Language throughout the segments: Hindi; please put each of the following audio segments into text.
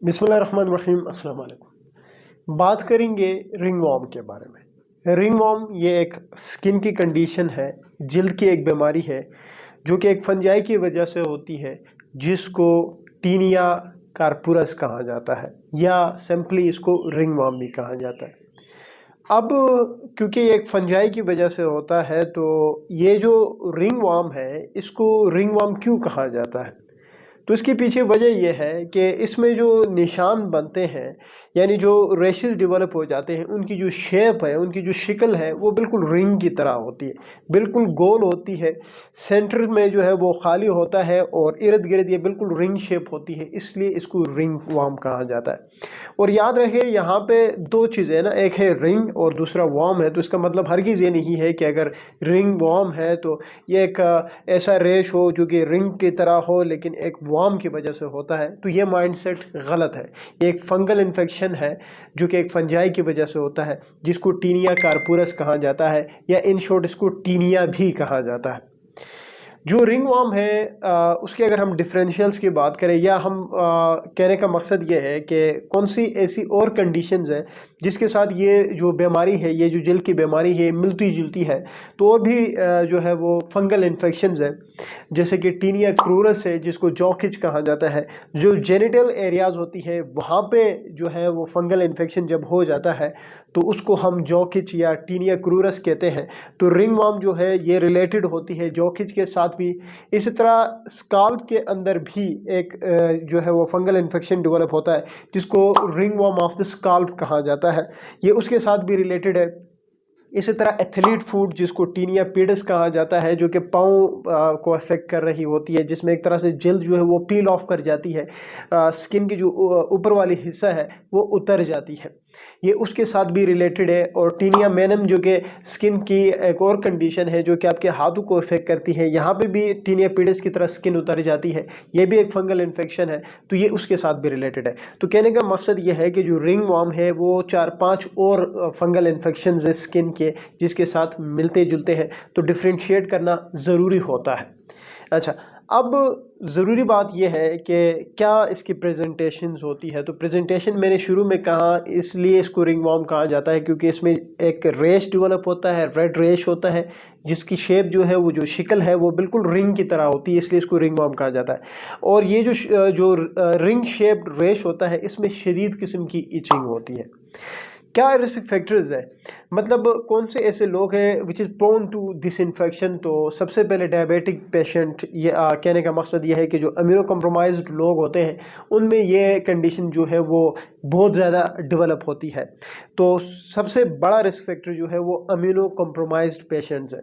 बिस्मिल्लाहिर्रहमानिर्रहीम, अस्सलाम वालेकुम। बात करेंगे रिंग वर्म के बारे में। रिंग वर्म ये एक स्किन की कंडीशन है, जल्द की एक बीमारी है जो कि एक फंजाई की वजह से होती है, जिसको टीनिया कार्पुरस कहा जाता है या सिंपली इसको रिंग वर्म भी कहा जाता है। अब क्योंकि ये एक फंजाई की वजह से होता है, तो ये जो रिंग वर्म है इसको रिंग वर्म क्यों कहा जाता है? तो इसके पीछे वजह यह है कि इसमें जो निशान बनते हैं, यानी जो रेशेस डेवलप हो जाते हैं, उनकी जो शेप है, उनकी जो शक्ल है, वो बिल्कुल रिंग की तरह होती है, बिल्कुल गोल होती है। सेंटर में जो है वो खाली होता है और इर्द गिर्द ये बिल्कुल रिंग शेप होती है, इसलिए इसको रिंग वर्म कहा जाता है। और याद रहे यहाँ पे दो चीज़ें ना, एक है रिंग और दूसरा वर्म है। तो इसका मतलब हरगिज़ ये नहीं है कि अगर रिंग वर्म है तो ये एक ऐसा रेश हो जो कि रिंग की तरह हो लेकिन एक वर्म की वजह से होता है। तो ये माइंडसेट गलत है। ये एक फंगल इन्फेक्शन है जो कि एक फंजाई की वजह से होता है, जिसको टीनिया कार्पुरस कहा जाता है या इन शॉर्ट इसको टीनिया भी कहा जाता है। जो रिंग वर्म है उसके अगर हम डिफरेंशियल्स की बात करें, या हम कहने का मकसद ये है कि कौन सी ऐसी और कंडीशंस है जिसके साथ ये जो बीमारी है, ये जो जल्द की बीमारी है, मिलती जुलती है। तो और भी जो है वो फंगल इन्फेक्शंस है, जैसे कि टीनिया क्रूरस है जिसको जॉकिच कहा जाता है। जो जेनिटल एरियाज होती है वहाँ पे जो है वो फंगल इन्फेक्शन जब हो जाता है तो उसको हम जॉकिच या टीनिया क्रूरस कहते हैं। तो रिंग वर्म जो है ये रिलेटेड होती है जॉकिच के साथ भी। इसी तरह स्काल्प के अंदर भी एक जो है वो फंगल इन्फेक्शन डेवलप होता है, जिसको ring worm of the scalp कहा जाता है, ये उसके साथ भी रिलेटेड है। इसी तरह एथलीट फूड जिसको टीनिया पीडस कहा जाता है, जो कि पाँव को अफेक्ट कर रही होती है, जिसमें एक तरह से जल्द जो है वो पील ऑफ कर जाती है, स्किन की जो ऊपर वाली हिस्सा है वो उतर जाती है, ये उसके साथ भी रिलेटेड है। और टीनिया मेनम जो कि स्किन की एक और कंडीशन है जो कि आपके हाथों को अफेक्ट करती है, यहाँ पे भी टीनिया पीडस की तरह स्किन उतर जाती है, ये भी एक फंगल इन्फेक्शन है, तो ये उसके साथ भी रिलेटेड है। तो कहने का मकसद ये है कि जो रिंग वर्म है वो 4-5 और फंगल इन्फेक्शन है स्किन के, जिसके साथ मिलते जुलते हैं, तो डिफ्रेंशिएट करना ज़रूरी होता है। अच्छा, अब ज़रूरी बात यह है कि क्या इसकी प्रेजेंटेशंस होती है। तो प्रेजेंटेशन मैंने शुरू में कहा, इसलिए इसको रिंग वर्म कहा जाता है क्योंकि इसमें एक रेश डेवलप होता है, रेड रेश होता है, जिसकी शेप जो है वो जो शक्ल है वो बिल्कुल रिंग की तरह होती है, इसलिए इसको रिंग वर्म कहा जाता है। और ये जो रिंग शेप रेश होता है, इसमें शदीद किस्म की इचिंग होती है। क्या रिस्क फैक्टर्स है, मतलब कौन से ऐसे लोग हैं which is prone to this infection. तो सबसे पहले डायबिटिक पेशेंट, ये कहने का मकसद ये है कि जो इम्यूनो कम्प्रोमाइज्ड लोग होते हैं उनमें ये कंडीशन जो है वो बहुत ज़्यादा डेवलप होती है। तो सबसे बड़ा रिस्क फैक्टर जो है वो इम्यूनो कम्प्रोमाइज्ड पेशेंट्स है।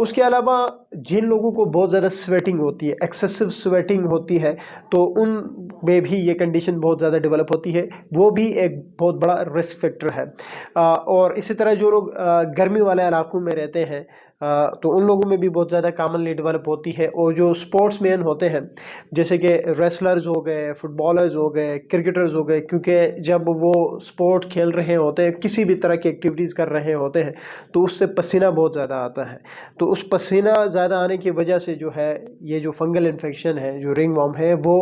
उसके अलावा जिन लोगों को बहुत ज़्यादा स्वेटिंग होती है, एक्सेसिव स्वेटिंग होती है, तो उन में भी ये कंडीशन बहुत ज़्यादा डेवलप होती है, वो भी एक बहुत बड़ा रिस्क फैक्टर है। और इसी तरह जो लोग गर्मी वाले इलाकों में रहते हैं, तो उन लोगों में भी बहुत ज़्यादा कॉमनली डेवलप होती है। और जो स्पोर्ट्स मैन होते हैं, जैसे कि रेसलर्स हो गए, फुटबॉलर्स हो गए, क्रिकेटर्स हो गए, क्योंकि जब वो स्पोर्ट खेल रहे होते हैं, किसी भी तरह की एक्टिविटीज़ कर रहे होते हैं, तो उससे पसीना बहुत ज़्यादा आता है। तो उस पसीना ज़्यादा आने की वजह से जो है ये जो फंगल इन्फेक्शन है, जो रिंग वर्म है, वो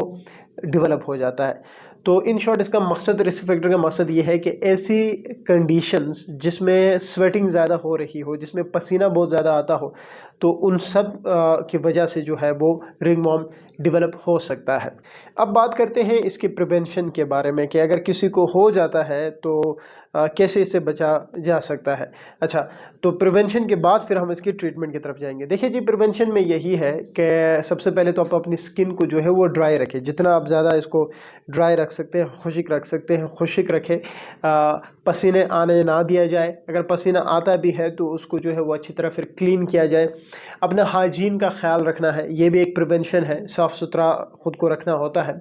डेवलप हो जाता है। तो इन शॉर्ट इसका मकसद, रिस्क फैक्टर का मकसद ये है कि ऐसी कंडीशंस जिसमें स्वेटिंग ज़्यादा हो रही हो, जिसमें पसीना बहुत ज़्यादा आता हो, तो उन सब की वजह से जो है वो रिंग वर्म डेवलप हो सकता है। अब बात करते हैं इसके प्रिवेंशन के बारे में कि अगर किसी को हो जाता है तो कैसे इससे बचा जा सकता है। अच्छा, तो प्रिवेंशन के बाद फिर हम इसकी ट्रीटमेंट की तरफ जाएंगे। देखिए जी, प्रिवेंशन में यही है कि सबसे पहले तो आप अपनी स्किन को जो है वो ड्राई रखें, जितना आप ज़्यादा इसको ड्राई रख सकते हैं, खुश्क रख सकते हैं, खुश्क रखें। पसीने आने ना दिया जाए, अगर पसीना आता भी है तो उसको जो है वो अच्छी तरह फिर क्लीन किया जाए। अपना हाइजीन का ख्याल रखना है, ये भी एक प्रिवेंशन है, साफ़ सुथरा ख़ुद को रखना होता है।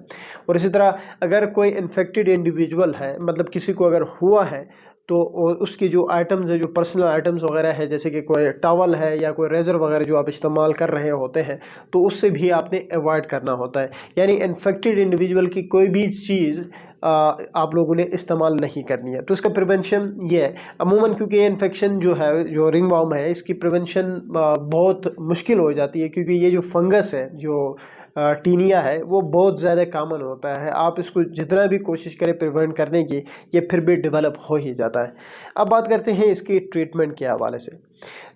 और इसी तरह अगर कोई इन्फेक्टेड इंडिविजुअल है, मतलब किसी को अगर हुआ है, तो उसकी जो आइटम्स है, जो पर्सनल आइटम्स वगैरह है, जैसे कि कोई टॉवल है या कोई रेज़र वगैरह जो आप इस्तेमाल कर रहे होते हैं, तो उससे भी आपने अवॉइड करना होता है। यानी इन्फेक्टेड इंडिविजुअल की कोई भी चीज़ आप लोगों ने इस्तेमाल नहीं करनी है। तो इसका प्रिवेंशन ये है अमूमन, क्योंकि ये इन्फेक्शन जो है, जो रिंग वर्म है, इसकी प्रिवेंशन बहुत मुश्किल हो जाती है, क्योंकि ये जो फंगस है, जो टीनिया है वो बहुत ज़्यादा कॉमन होता है। आप इसको जितना भी कोशिश करें प्रिवेंट करने की, ये फिर भी डेवलप हो ही जाता है। अब बात करते हैं इसकी ट्रीटमेंट के हवाले से।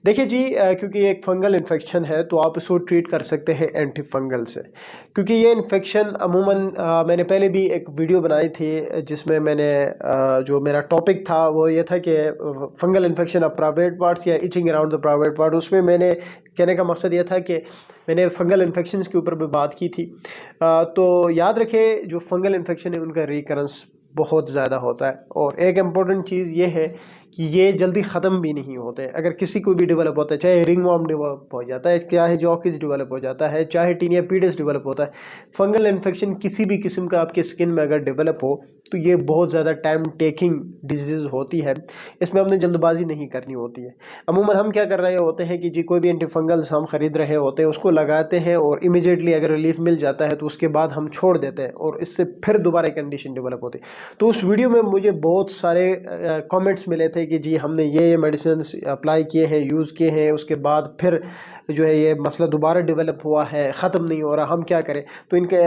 देखिए जी, क्योंकि ये एक फंगल इन्फेक्शन है तो आप इसको ट्रीट कर सकते हैं एंटी फंगल से, क्योंकि ये इन्फेक्शन अमूमन मैंने पहले भी एक वीडियो बनाई थी जिसमें मैंने जो मेरा टॉपिक था वो ये था कि fungal infection of private parts या itching around the private part. उसमें मैंने कहने का मकसद ये था कि मैंने फंगल इन्फेक्शंस के ऊपर भी बात की थी। तो याद रखें जो फंगल इन्फेक्शन है उनका रिकरेंस बहुत ज़्यादा होता है, और एक इम्पॉर्टेंट चीज़ ये है कि ये जल्दी ख़त्म भी नहीं होते। अगर किसी को भी डेवलप होता है, चाहे रिंगवॉर्म डेवलप हो जाता है, चाहे जॉकिज डेवलप हो जाता है, चाहे टीनिया पीडिस डेवलप होता है, फंगल इन्फेक्शन किसी भी किस्म का आपके स्किन में अगर डेवलप हो तो ये बहुत ज़्यादा टाइम टेकिंग डिजीज़ होती है। इसमें हमने जल्दबाजी नहीं करनी होती है। अमूमन हम क्या कर रहे होते हैं कि जी कोई भी एंटी फंगल्स हम ख़रीद रहे होते हैं, उसको लगाते हैं और इमीडिएटली अगर रिलीफ मिल जाता है तो उसके बाद हम छोड़ देते हैं और इससे फिर दोबारा कंडीशन डेवलप होती है। तो उस वीडियो में मुझे बहुत सारे कमेंट्स मिले थे कि जी हमने ये मेडिसिन अप्लाई किए हैं, यूज़ किए हैं, उसके बाद फिर जो है ये मसला दोबारा डेवलप हुआ है, ख़त्म नहीं हो रहा, हम क्या करें। तो इनके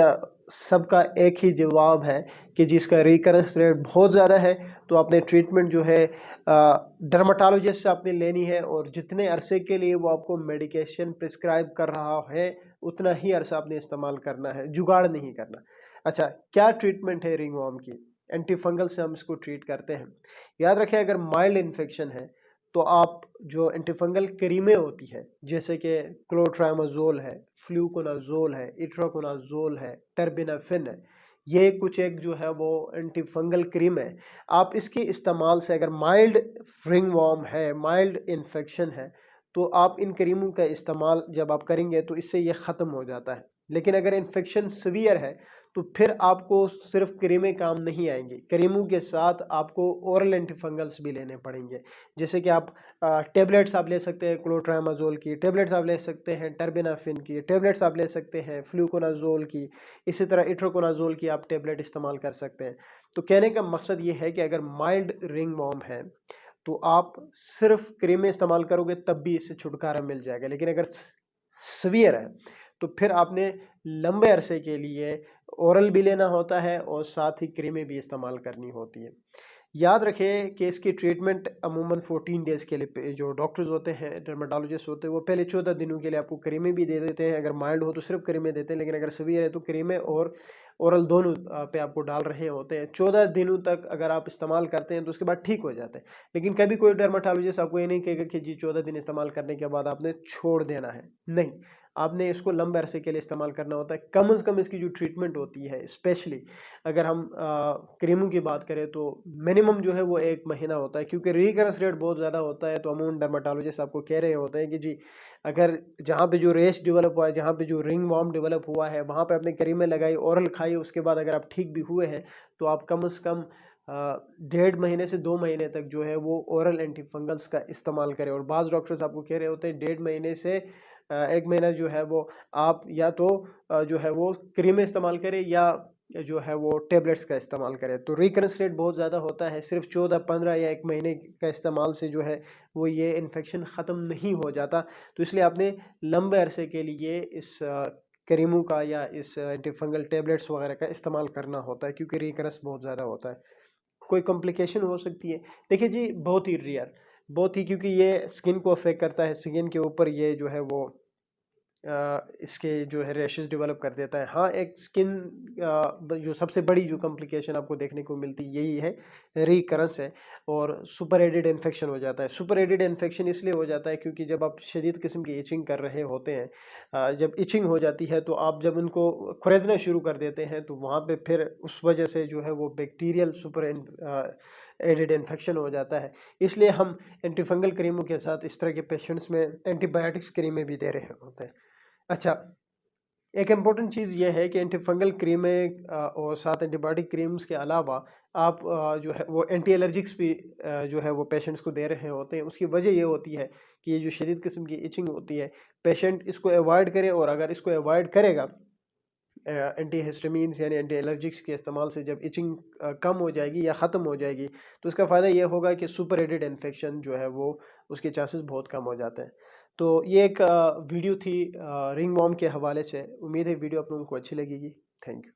सबका एक ही जवाब है कि जिसका रिकरेंस रेट बहुत ज़्यादा है तो आपने ट्रीटमेंट जो है डर्माटोलॉजिस्ट से आपने लेनी है, और जितने अरसे के लिए वो आपको मेडिकेशन प्रिस्क्राइब कर रहा है उतना ही अरसा आपने इस्तेमाल करना है, जुगाड़ नहीं करना। अच्छा, क्या ट्रीटमेंट है रिंगवॉर्म की? एंटी फंगल से हम इसको ट्रीट करते हैं। याद रखें अगर माइल्ड इन्फेक्शन है तो आप जो एंटीफंगल क्रीमें होती है जैसे कि क्लोट्रामाजोल है, फ्लूकोनाजोल है, इट्रोकोनाजोल है, टर्बिनाफिन है, ये कुछ एक जो है वो एंटीफंगल क्रीम है। आप इसके इस्तेमाल से अगर माइल्ड रिंगवॉर्म है, माइल्ड इन्फेक्शन है, तो आप इन क्रीमों का इस्तेमाल जब आप करेंगे तो इससे ये ख़त्म हो जाता है। लेकिन अगर इन्फेक्शन सीवियर है तो फिर आपको सिर्फ क्रीमें काम नहीं आएंगी, क्रीमों के साथ आपको ओरल एंटीफंगल्स भी लेने पड़ेंगे। जैसे कि आप टेबलेट्स आप ले सकते हैं, क्लोट्रामाजोल की टेबलेट्स आप ले सकते हैं, टर्बिनाफिन की टेबलेट्स आप ले सकते हैं, फ्लूकोनाजोल की, इसी तरह इट्रोकोनाजोल की आप टेबलेट इस्तेमाल कर सकते हैं। तो कहने का मकसद ये है कि अगर माइल्ड रिंगवॉर्म है तो आप सिर्फ क्रीमें इस्तेमाल करोगे तब भी इससे छुटकारा मिल जाएगा। लेकिन अगर सीवियर है तो फिर आपने लंबे अरसे के लिए ओरल भी लेना होता है और साथ ही क्रीमें भी इस्तेमाल करनी होती है। याद रखें कि इसकी ट्रीटमेंट अमूमन 14 डेज़ के लिए जो डॉक्टर्स होते हैं, डर्माटोलॉजिस्ट होते हैं, वो पहले 14 दिनों के लिए आपको क्रीमें भी दे देते हैं। अगर माइल्ड हो तो सिर्फ क्रीमें देते हैं, लेकिन अगर सीवियर है तो क्रीमें और ओरल दोनों पे आपको डाल रहे होते हैं। 14 दिनों तक अगर आप इस्तेमाल करते हैं तो उसके बाद ठीक हो जाते हैं। लेकिन कभी कोई डर्माटोलॉजिस्ट आपको ये नहीं कहेगा कि जी 14 दिन इस्तेमाल करने के बाद आपने छोड़ देना है, नहीं। आपने इसको लंबे अरसे के लिए इस्तेमाल करना होता है। कम से कम इसकी जो ट्रीटमेंट होती है, स्पेशली अगर हम क्रीमों की बात करें तो मिनिमम जो है वो 1 महीना होता है, क्योंकि रिकरेंस रेट बहुत ज़्यादा होता है। तो अमूमन डर्माटोलॉजिस्ट आपको कह रहे होते हैं कि जी अगर जहाँ पे जो रेश डेवलप हुआ है, जहाँ पे जो रिंग वॉर्म डेवलप हुआ है, वहाँ पे आपने क्रीमें लगाई, ओरल खाई, उसके बाद अगर आप ठीक भी हुए हैं तो आप कम से कम 1.5 महीने से 2 महीने तक जो है वो ओरल एंटीफंगल्स का इस्तेमाल करें। और बाज़ डॉक्टर्स आपको कह रहे होते हैं 1.5 महीने से 1 महीना जो है वो आप या तो जो है वो क्रीमें इस्तेमाल करें या जो है वो टेबलेट्स का इस्तेमाल करें। तो रिकरेंस रेट बहुत ज़्यादा होता है, सिर्फ 14, 15 या 1 महीने का इस्तेमाल से जो है वो ये इन्फेक्शन ख़त्म नहीं हो जाता। तो इसलिए आपने लंबे अरसे के लिए इस क्रीमों का या इस एंटीफंगल टेबलेट्स वगैरह का इस्तेमाल करना होता है, क्योंकि रिकरेंस बहुत ज़्यादा होता है। कोई कॉम्प्लिकेशन हो सकती है? देखिए जी, बहुत ही रेयर, बहुत ही, क्योंकि ये स्किन को अफेक्ट करता है, स्किन के ऊपर ये जो है वो इसके जो है रैशेस डेवलप कर देता है। हाँ, एक स्किन जो सबसे बड़ी जो कॉम्प्लिकेशन आपको देखने को मिलती है यही है, रिकरेंस है, और सुपर एडेड इन्फेक्शन हो जाता है। सुपर एडेड इन्फेक्शन इसलिए हो जाता है क्योंकि जब आप शदीद किस्म की इचिंग कर रहे होते हैं, जब इचिंग हो जाती है तो आप जब उनको खुरेदना शुरू कर देते हैं तो वहाँ पे फिर उस वजह से जो है वो बैक्टीरियल सुपर एडेड इन्फेक्शन हो जाता है। इसलिए हम एंटीफंगल क्रीमों के साथ इस तरह के पेशेंट्स में एंटीबायोटिक्स क्रीमें भी दे रहे होते हैं। अच्छा, एक इम्पॉर्टेंट चीज़ ये है कि एंटीफंगल क्रीमें और साथ एंटीबायोटिक क्रीम्स के अलावा आप जो है वो एंटी एलर्जिक्स भी जो है वो पेशेंट्स को दे रहे होते हैं। उसकी वजह ये होती है कि ये जो शदीद किस्म की इचिंग होती है, पेशेंट इसको अवॉइड करे, और अगर इसको अवॉइड करेगा एंटी हिस्टामीन्स यानी एंटी एलर्जिक्स के इस्तेमाल से जब इचिंग कम हो जाएगी या ख़त्म हो जाएगी तो इसका फ़ायदा ये होगा कि सुपर एडेड इन्फेक्शन जो है वो उसके चांसेस बहुत कम हो जाते हैं। तो ये एक वीडियो थी रिंग वॉर्म के हवाले से। उम्मीद है वीडियो आप लोगों को अच्छी लगेगी। Thank you.